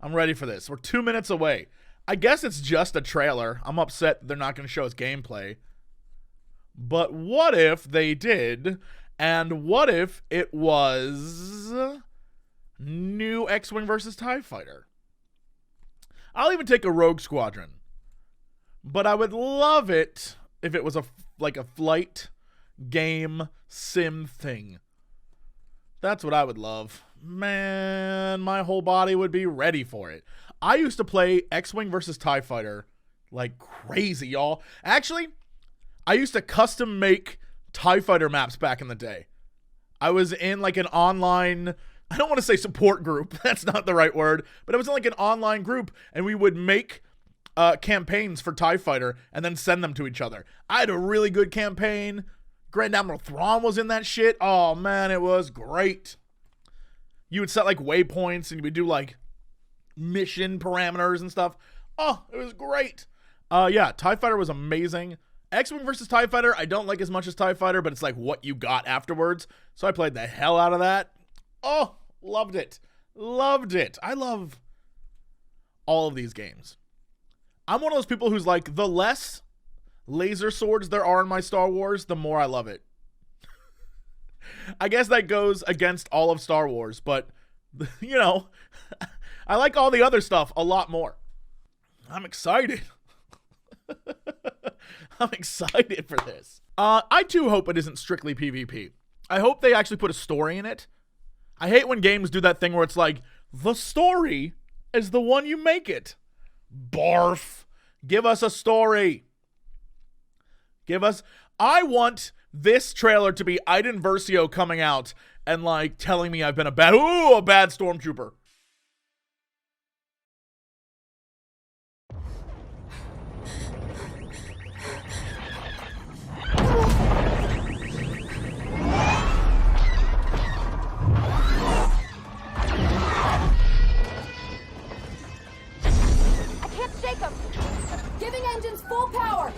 I'm ready for this. We're 2 minutes away. I guess it's just a trailer. I'm upset that they're not going to show us gameplay. But what if they did? And what if it was new X-Wing versus TIE Fighter? I'll even take a Rogue Squadron. But I would love it if it was like a flight game sim thing. That's what I would love. Man, my whole body would be ready for it. I used to play X-Wing versus TIE Fighter like crazy, y'all. Actually, I used to custom make TIE Fighter maps back in the day. I was in like an online, I don't want to say support group. That's not the right word. But I was in like an online group, and we would make campaigns for TIE Fighter and then send them to each other. I had a really good campaign. Grand Admiral Thrawn was in that shit. Oh, man, it was great. You would set like waypoints, and you would do like mission parameters and stuff. Oh, it was great. Yeah, TIE Fighter was amazing. X-Wing versus TIE Fighter, I don't like as much as TIE Fighter, but it's like what you got afterwards. So I played the hell out of that. Oh, loved it. Loved it. I love all of these games. I'm one of those people who's like, the less laser swords there are in my Star Wars, the more I love it. I guess that goes against all of Star Wars, but, you know, I like all the other stuff a lot more. I'm excited. I'm excited for this. I too hope it isn't strictly PvP. I hope they actually put a story in it. I hate when games do that thing where it's like, the story is the one you make it. Barf. Give us a story. I want this trailer to be Iden Versio coming out and like telling me I've been a bad stormtrooper. Shake them! Giving engines full power!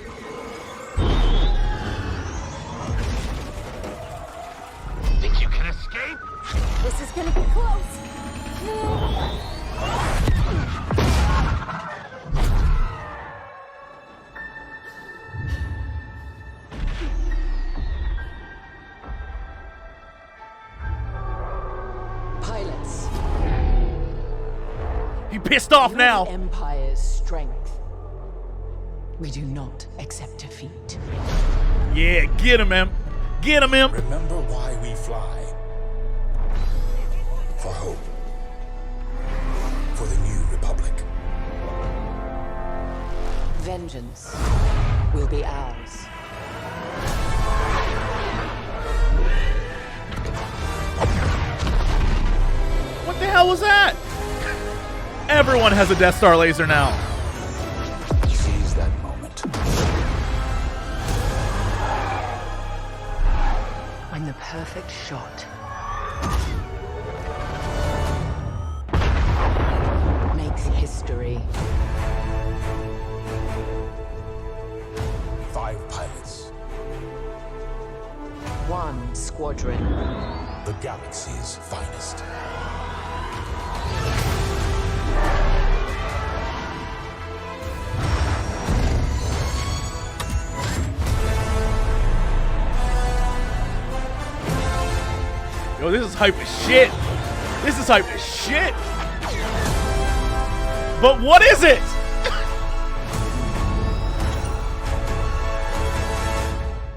Think you can escape? This is gonna be close! Pilots. He pissed off now. The Empire's strength. We do not accept defeat. Yeah, get him, Imp. Get him, Imp. Remember why we fly. For hope. For the new Republic. Vengeance will be ours. What the hell was that? Everyone has a Death Star laser now. Seize that moment. When the perfect shot makes history. 5 pilots. 1 squadron. The galaxy's finest. Yo, this is hype as shit. This is hype as shit. But what is it?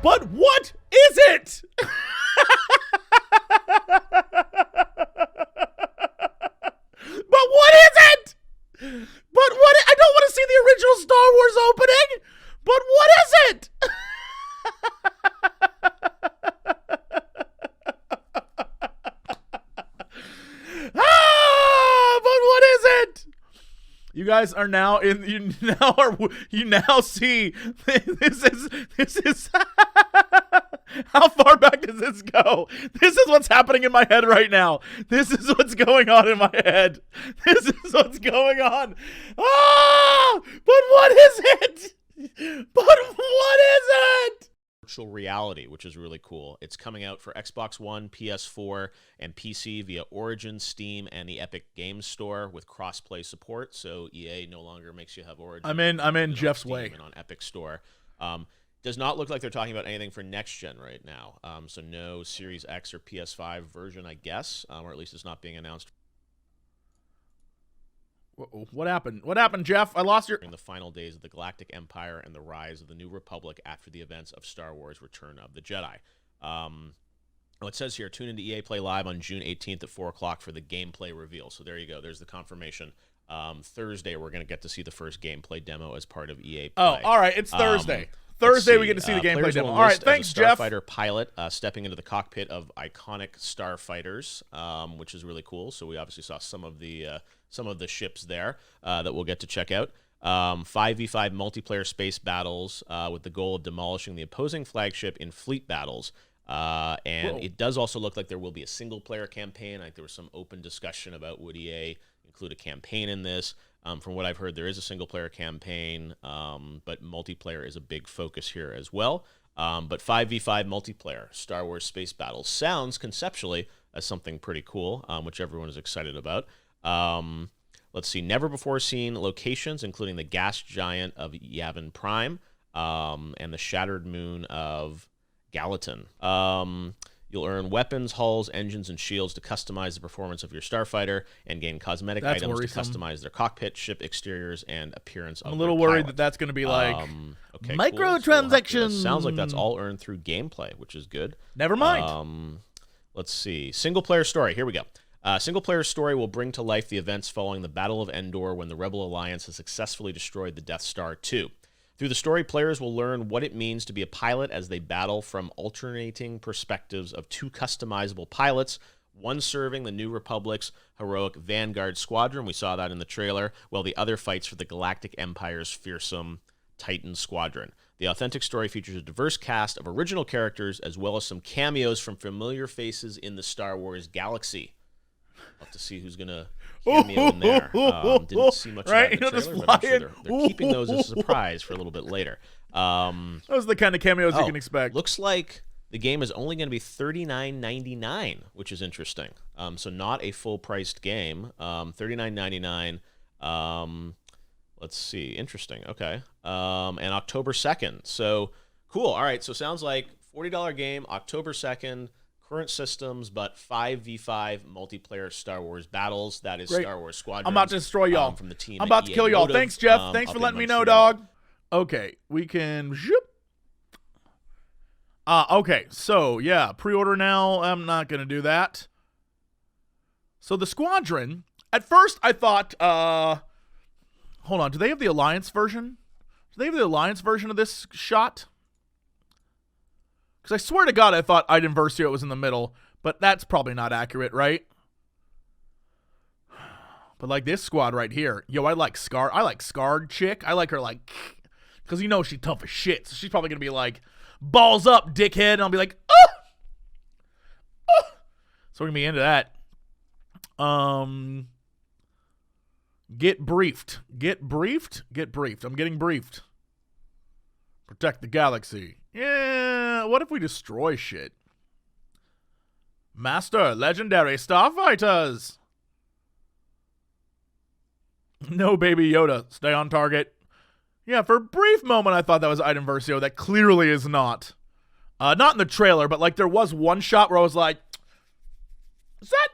But what is it? But what is it? But what? I don't want to see the original Star Wars opening. But what is it? You guys are now in. You now see. This is. How far back does this go? This is what's happening in my head right now. This is what's going on in my head. This is what's going on. Ah! But what is it? But what is it? virtual reality, which is really cool. It's coming out for Xbox One, PS4, and PC via Origin, Steam, and the Epic Games Store with cross-play support. So EA no longer makes you have Origin. I'm in Jeff's way. And on Epic Store. Does not look like they're talking about anything for next gen right now. So no Series X or PS5 version, I guess, or at least it's not being announced. What happened? What happened, Jeff? I lost your... During the final days of the Galactic Empire and the rise of the New Republic after the events of Star Wars Return of the Jedi. It says here, tune into EA Play Live on June 18th at 4 o'clock for the gameplay reveal. So there you go. There's the confirmation. Thursday, we're going to get to see the first gameplay demo as part of EA Play. Oh, all right. It's Thursday. Thursday, we get to see the gameplay demo. All right, thanks, Jeff. Starfighter pilot stepping into the cockpit of iconic starfighters, which is really cool. So we obviously saw some of the ships there that we'll get to check out. 5v5 multiplayer space battles with the goal of demolishing the opposing flagship in fleet battles. And it does also look like there will be a single-player campaign. Like there was some open discussion about would EA include a campaign in this. From what I've heard, there is a single-player campaign, but multiplayer is a big focus here as well. But 5v5 multiplayer, Star Wars space battles, sounds conceptually as something pretty cool, which everyone is excited about. Let's see, never-before-seen locations, including the gas giant of Yavin Prime and the shattered moon of Galitan. You'll earn weapons, hulls, engines, and shields to customize the performance of your starfighter and gain cosmetic items to customize their cockpit, ship exteriors, and appearance of I'm a little worried that that's going to be like microtransactions. Cool. So sounds like that's all earned through gameplay, which is good. Never mind. Let's see. Single-player story. Here we go. Single-player story will bring to life the events following the Battle of Endor when the Rebel Alliance has successfully destroyed the Death Star 2. Through the story, players will learn what it means to be a pilot as they battle from alternating perspectives of two customizable pilots, one serving the New Republic's heroic Vanguard Squadron, we saw that in the trailer, while the other fights for the Galactic Empire's fearsome Titan Squadron. The authentic story features a diverse cast of original characters as well as some cameos from familiar faces in the Star Wars galaxy. I'll have to see who's going to cameo in there. Didn't see much of that in the trailer, but I'm sure they're keeping those as a surprise for a little bit later. Those are the kind of cameos you can expect. Looks like the game is only going to be $39.99, which is interesting. So not a full-priced game. $39.99. Let's see. Interesting. Okay. And October 2nd. So cool. All right. So sounds like $40 game, October 2nd. Current systems, but 5v5 multiplayer Star Wars battles. That is Great. Star Wars Squadrons. I'm about to destroy y'all. From the team I'm about to kill y'all. Thanks, Jeff. Thanks for letting me know, dog. Okay, we can... okay, so, yeah, pre-order now. I'm not going to do that. So the Squadron, at first I thought... hold on, do they have the Alliance version? Do they have the Alliance version of this shot? Because I swear to God, I thought Iden Versio was in the middle, but that's probably not accurate, right? But like this squad right here, yo, I like Scarred chick. I like her like, because you know she's tough as shit, so she's probably gonna be like, balls up, dickhead, and I'll be like, ah! Ah! So we're gonna be into that. Get briefed. Get briefed? Get briefed. I'm getting briefed. Protect the galaxy. Yeah, what if we destroy shit? Master, legendary starfighters. No, baby Yoda. Stay on target. Yeah, for a brief moment, I thought that was Iden Versio. That clearly is not. Not in the trailer, but like there was one shot where I was like, is that?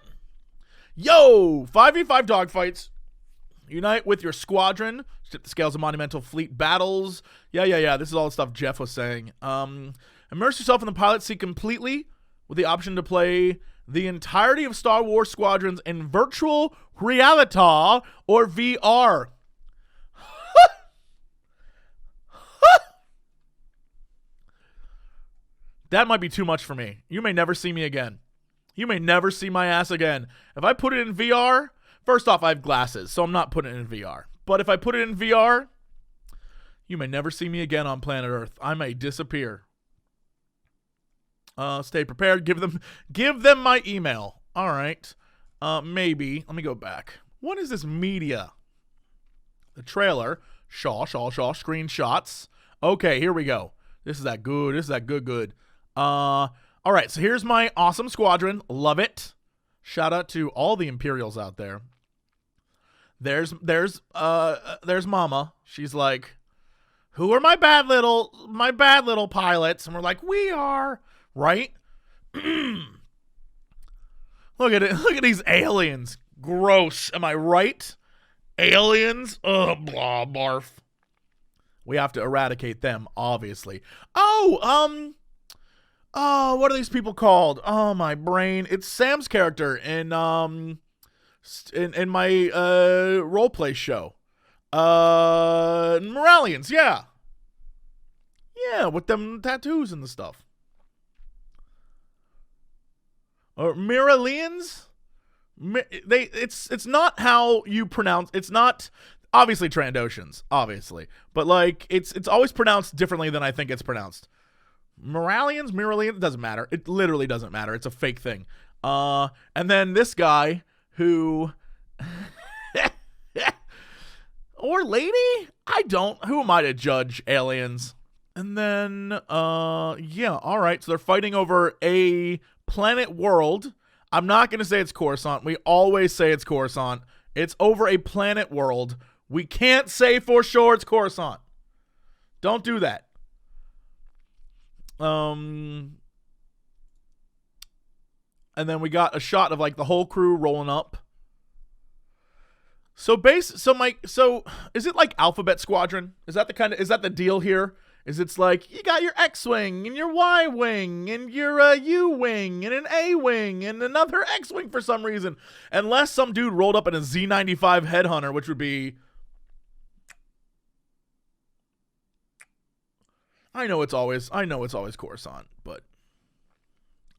Yo, 5v5 dogfights. Unite with your squadron. Tip the scales of monumental fleet battles. Yeah. This is all the stuff Geoff was saying. Immerse yourself in the pilot seat completely with the option to play the entirety of Star Wars Squadrons in virtual reality or VR. That might be too much for me. You may never see me again. You may never see my ass again. If I put it in VR... First off, I have glasses, so I'm not putting it in VR. But if I put it in VR, you may never see me again on planet Earth. I may disappear. Stay prepared. Give them my email. All right. Maybe. Let me go back. What is this media? The trailer. Shaw. Screenshots. Okay, here we go. This is that good. This is that good. All right, so here's my awesome squadron. Love it. Shout out to all the Imperials out there. There's Mama. She's like, who are my bad little pilots? And we're like, we are, right? Look at it. Look at these aliens. Gross. Am I right? Aliens? Ugh, blah, barf. We have to eradicate them, obviously. Oh, what are these people called? Oh, my brain. It's Sam's character in my roleplay show. Moralians, yeah. Yeah, with them tattoos and the stuff. Or Miralians? It's not how you pronounce. It's not obviously Trandoshans, obviously, but like it's always pronounced differently than I think it's pronounced. Miralians, Miralians, doesn't matter. It literally doesn't matter. It's a fake thing. And then this guy who or lady? Who am I to judge aliens? And then yeah, all right. So they're fighting over a planet world. I'm not going to say it's Coruscant. We always say it's Coruscant. It's over a planet world. We can't say for sure it's Coruscant. Don't do that. And then we got a shot of like the whole crew rolling up. So is it like Alphabet Squadron? Is that the deal here? It's like you got your X-wing and your Y-wing and your U-wing and an A-wing and another X-wing for some reason, unless some dude rolled up in a Z-95 headhunter, which would be. I know it's always Coruscant, but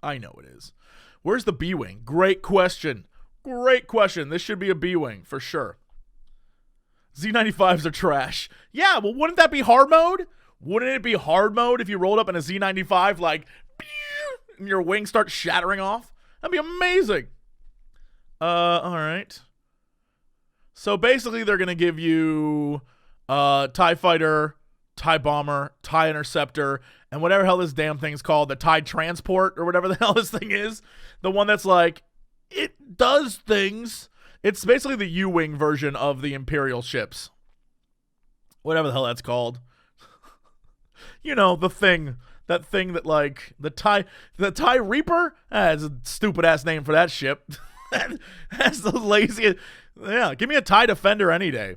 I know it is. Where's the B-wing? Great question. This should be a B-wing for sure. Z-95s are trash. Yeah, well, wouldn't that be hard mode? Wouldn't it be hard mode if you rolled up in a Z-95 like, and your wings start shattering off? That'd be amazing. All right. So basically, they're gonna give you TIE fighter, TIE bomber, TIE interceptor, and whatever hell this damn thing's called, the TIE transport or whatever the hell this thing is, the one that's like it does things. It's basically the U-wing version of the Imperial ships, whatever the hell that's called. You know, that thing that like the TIE Reaper. That's a stupid ass name for that ship. That's the laziest. Yeah, give me a TIE Defender any day.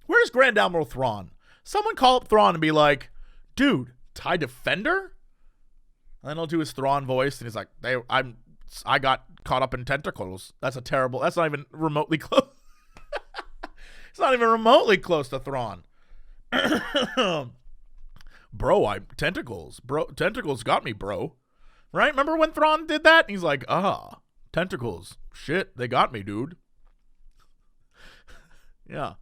Where's Grand Admiral Thrawn? Someone call up Thrawn and be like, dude, TIE Defender? And then he'll do his Thrawn voice and he's like, I got caught up in tentacles. That's not even remotely close. It's not even remotely close to Thrawn. Bro, tentacles got me, bro. Right? Remember when Thrawn did that? And he's like, tentacles. Shit, they got me, dude. Yeah.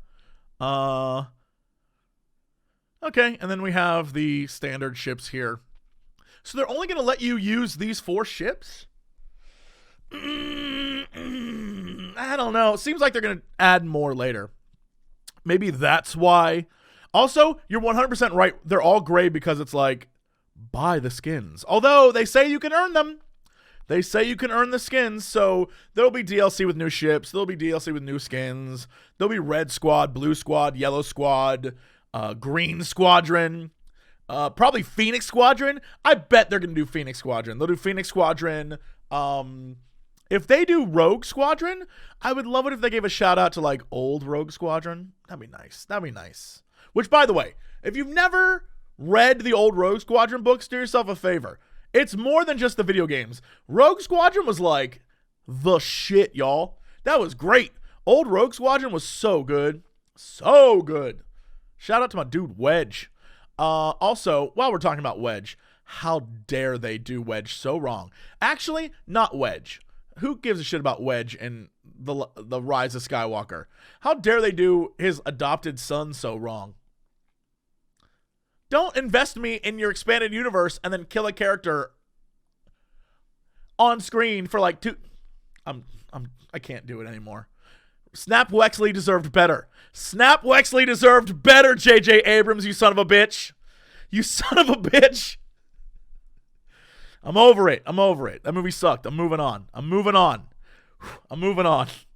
Okay, and then we have the standard ships here. So they're only going to let you use these 4 ships? I don't know. It seems like they're going to add more later. Maybe that's why. Also, you're 100% right. They're all gray because it's like, buy the skins. Although they say you can earn them. They say you can earn the skins. So there'll be DLC with new ships. There'll be DLC with new skins. There'll be red squad, blue squad, yellow squad, green squadron. Probably Phoenix Squadron. I bet they're going to do Phoenix Squadron. They'll do Phoenix Squadron. If they do Rogue Squadron, I would love it if they gave a shout out to like old Rogue Squadron. That'd be nice. Which, by the way, if you've never read the old Rogue Squadron books, do yourself a favor. It's more than just the video games. Rogue Squadron was like the shit, y'all. That was great. Old Rogue Squadron was so good. So good. Shout out to my dude, Wedge. Also, while we're talking about Wedge, how dare they do Wedge so wrong? Actually, not Wedge. Who gives a shit about Wedge and the Rise of Skywalker? How dare they do his adopted son so wrong? Don't invest me in your expanded universe and then kill a character on screen for like 2. I can't do it anymore. Snap Wexley deserved better. Snap Wexley deserved better, J.J. Abrams, you son of a bitch. You son of a bitch. I'm over it. That movie sucked. I'm moving on.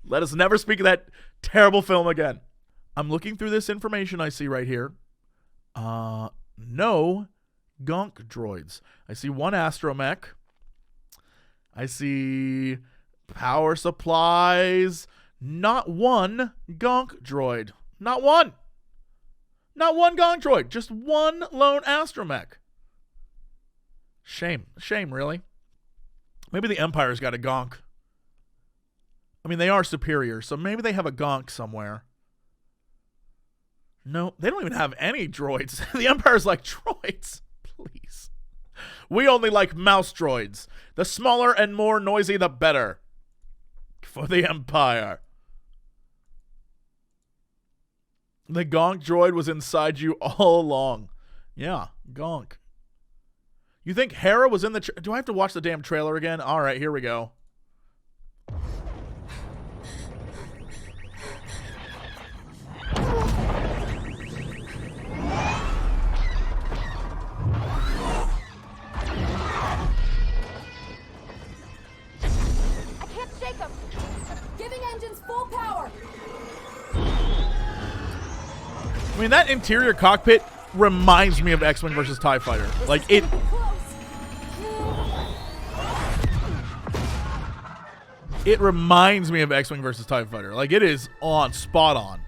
Let us never speak of that terrible film again. I'm looking through this information I see right here. No gonk droids. I see one astromech. I see power supplies. Not one gonk droid. Not one gonk droid. Just one lone astromech. Shame, really. Maybe the Empire's got a gonk. I mean, they are superior, so maybe they have a gonk somewhere. No, they don't even have any droids. The Empire's like, droids, please. We only like mouse droids. The smaller and more noisy, the better. For the Empire. The gonk droid was inside you all along. Yeah, gonk. You think Hera was in the... Do I have to watch the damn trailer again? All right, here we go. I can't shake them. Giving engines full power. I mean, that interior cockpit reminds me of X-Wing versus TIE Fighter. Like, it... It reminds me of X-Wing versus TIE Fighter. Like, it is spot on.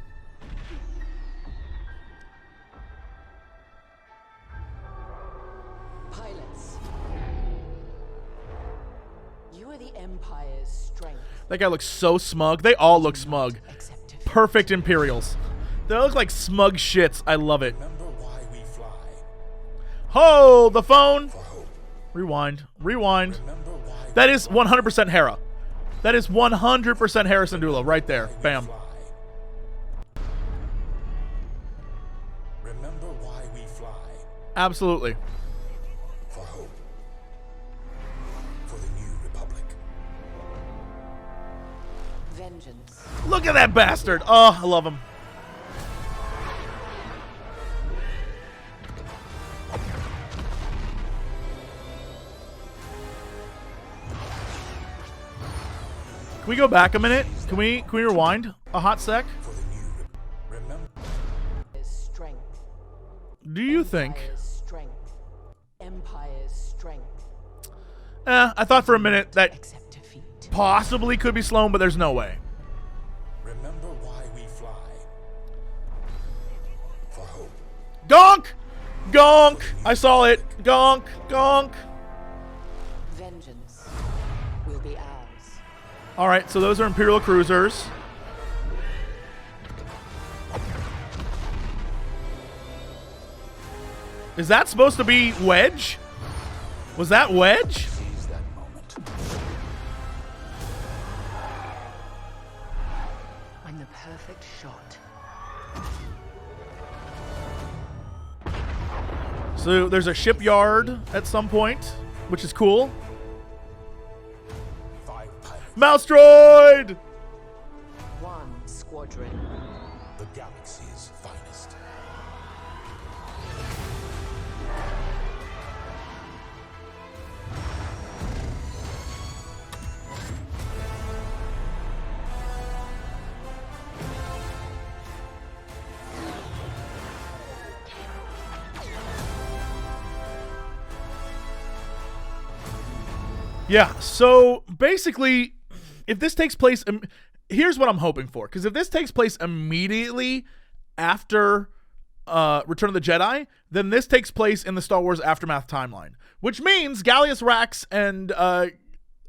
Pilots. You are the Empire's strength. That guy looks so smug. They all look smug. Accept defeat. Perfect Imperials. They look like smug shits. I love it. Remember why we fly. Hold the phone. For hope. Rewind. Remember why That is 100% Hera. That is 100% Harrison Dula right there. we Bam. fly. Remember why we fly. Absolutely. For hope. For the new Republic. Vengeance. Look at that bastard. Oh, I love him. Can we go back a minute? Can we rewind a hot sec? For the new Remember Strength. Do you think? Empire's strength. Empire's strength. I thought for a minute that Accept defeat. possibly could be Sloan, but there's no way. remember why we fly. For hope. Gonk! Gonk! I saw it. Gonk! Gonk! Vengeance will be ours. All right, so those are Imperial cruisers. Is that supposed to be Wedge? Was that Wedge? Seize that moment. I'm the perfect shot. So there's a shipyard at some point, which is cool. 5 pilots. Mouse droid! One squadron. The galaxy's finest. Yeah, so basically, if this takes place, here's what I'm hoping for. Because if this takes place immediately after Return of the Jedi, then this takes place in the Star Wars Aftermath timeline. Which means Gallius Rax and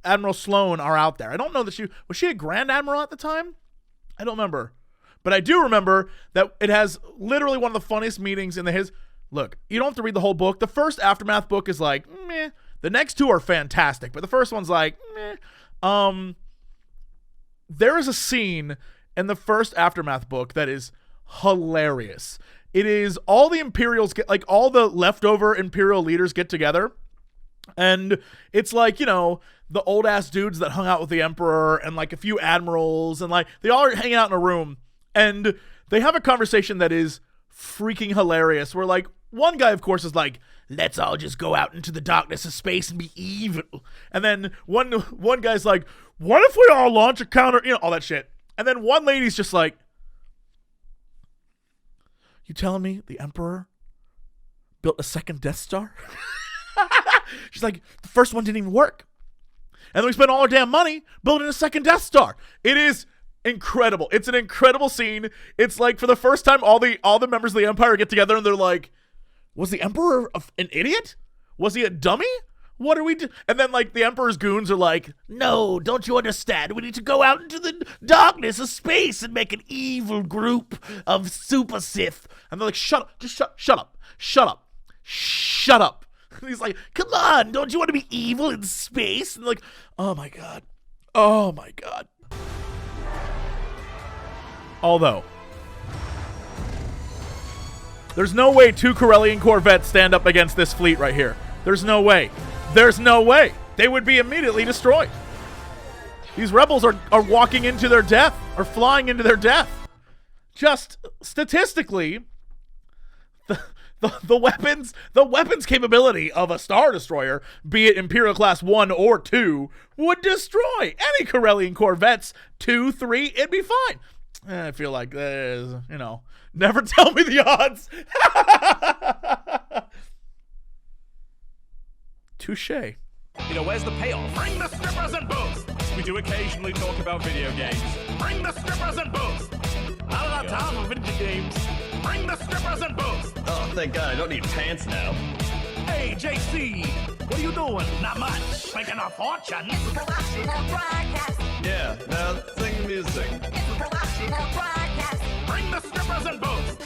Admiral Sloan are out there. I don't know that was she a Grand Admiral at the time? I don't remember. But I do remember that it has literally one of the funniest meetings in Look, you don't have to read the whole book. The first Aftermath book is like, meh. The next two are fantastic, but the first one's like, meh. There is a scene in the first Aftermath book that is hilarious. It is all the Imperials like all the leftover Imperial leaders get together. And it's like, the old ass dudes that hung out with the Emperor and like a few admirals and like they all are hanging out in a room and they have a conversation that is freaking hilarious. Where like one guy, of course, is like, let's all just go out into the darkness of space and be evil. And then one guy's like, what if we all launch a counter, all that shit. And then one lady's just like, you telling me the Emperor built a second Death Star? She's like, the first one didn't even work. And then we spent all our damn money building a second Death Star. It is incredible. It's an incredible scene. It's like for the first time, all the members of the Empire get together and they're like, was the Emperor an idiot? Was he a dummy? What are we do? And then like the Emperor's goons are like, no, don't you understand? We need to go out into the darkness of space and make an evil group of super Sith. And they're like, shut up, just shut up. And he's like, come on, don't you want to be evil in space? And like, oh my god. Although, there's no way 2 Corellian corvettes stand up against this fleet right here. There's no way. They would be immediately destroyed. These rebels are walking into their death, or flying into their death. Just statistically, the weapons capability of a Star Destroyer, be it Imperial Class 1 or 2, would destroy any Corellian corvettes. 2, 3, it'd be fine. I feel like there's, never tell me the odds. Touche. Where's the payoff? Bring the strippers and booze. We do occasionally talk about video games. Bring the strippers and booze. Not enough time for video games. Bring the strippers and booze. Oh, thank God, I don't need pants now. Hey, JC, what are you doing? Not much. Making a fortune. Yeah, now sing the music. Bring the strippers and booze.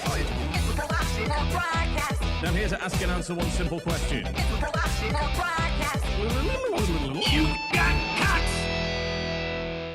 I'm here to ask and answer one simple question. You got